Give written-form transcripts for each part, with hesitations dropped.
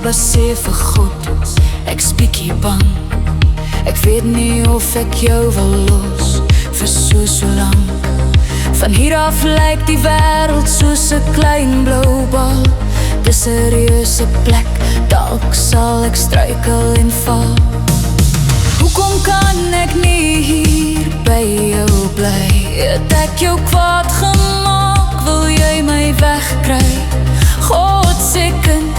baba sê vir God, ek's bietjie bang. Ek weet nie of ek jou wil los vir so lank. Van hier af lyk die wêreld soos 'n klein blou bal. Dis 'n reuse plek, dalk sal ek struikel en val. Hoekom kan ek nie hier by jou bly? Het ek jou kwaad gemaak, wil jy my wegkry? God se kind,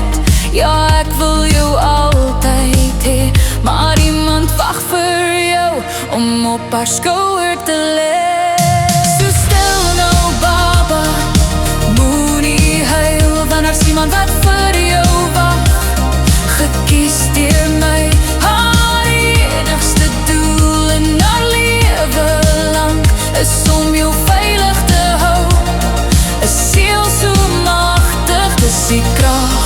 ja ek wil jou altyd hê, maar iemand wag vir jou om op haar skouer te lê. So stil nou baba, moenie huil, want daar's iemand wat vir jou wag, gekies deur my. Haar enigste doel in haar lewe lang is om jou veilig te hou. 'n Siel so magtig, dis die krag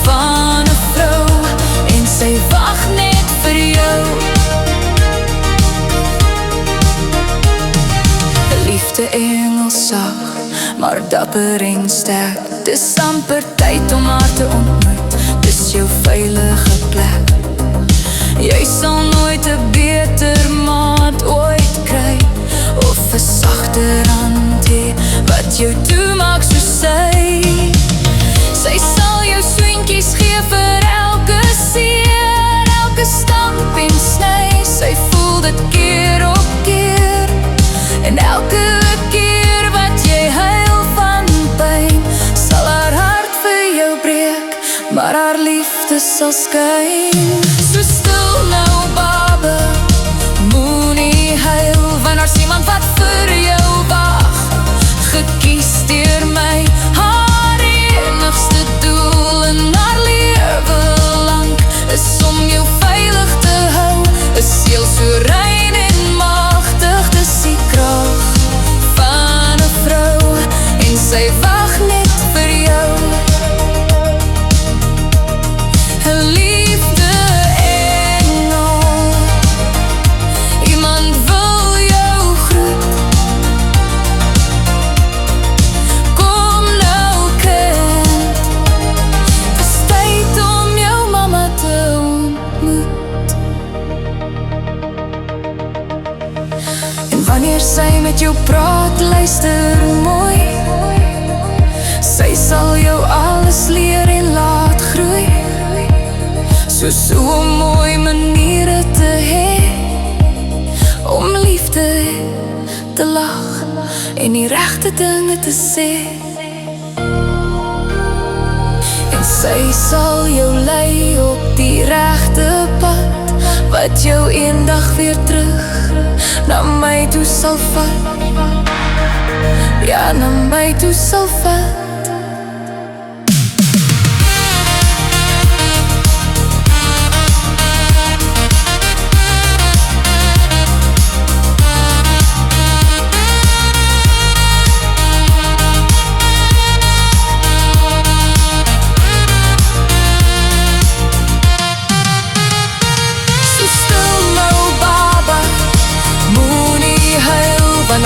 van 'n vrou, en sy wag net vir jou. Liefde engel sag, maar dapper en sterk. Dis amper tyd om haar te ontmoet, dis jou veilige plek. Jy sal nooit 'n beter maat ooit kry, of 'n sagter hand hê wat jou toemaak soos sy. Sy sal jou swentjies gee vir elke seer, elke stamp en sny. Sy voel dit keer op keer, en elke keer wat jy huil van pyn, sal haar hart vir jou breek, maar haar liefde sal skyn. So stil nou baba, moenie huil, want daar's iemand wat vir jou wag, gekies deur my. Haar enigste doel in haar lewe lang is om jou veilig te hou. 'n Siel so rein en magtig, dis die krag van 'n vrou, en sy wag net vir jou. 'n Liefde engel, iemand wil jou groet. Kom nou kind, dis tyd om jou mamma te ontmoet. En wanneer sy met jou praat, luister mooi. Sy sal jou alles leer en laat groei, so mooi maniere te hê, om liefde te lag en die regte dinge te sê. En sy sal jou lei op die regte pad, wat jou eendag weer terug na my toe sal vat. Ja, na my toe sal vat.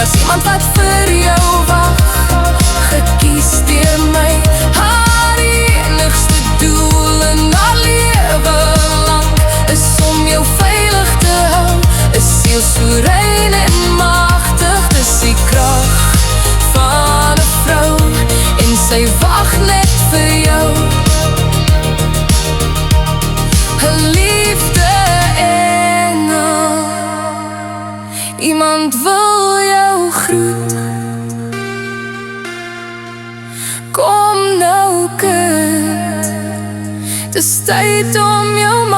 Daar's iemand wat vir jou wag, gekies deur my. Haar enigste doel in haar lewe lang is om jou veilig te hou. 'n Siel so rein en magtig, dis die krag van 'n vrou, en sy wag net vir jou. 'n Liefde engel, iemand wil jou groet. Kom nou kind, dis tyd om jou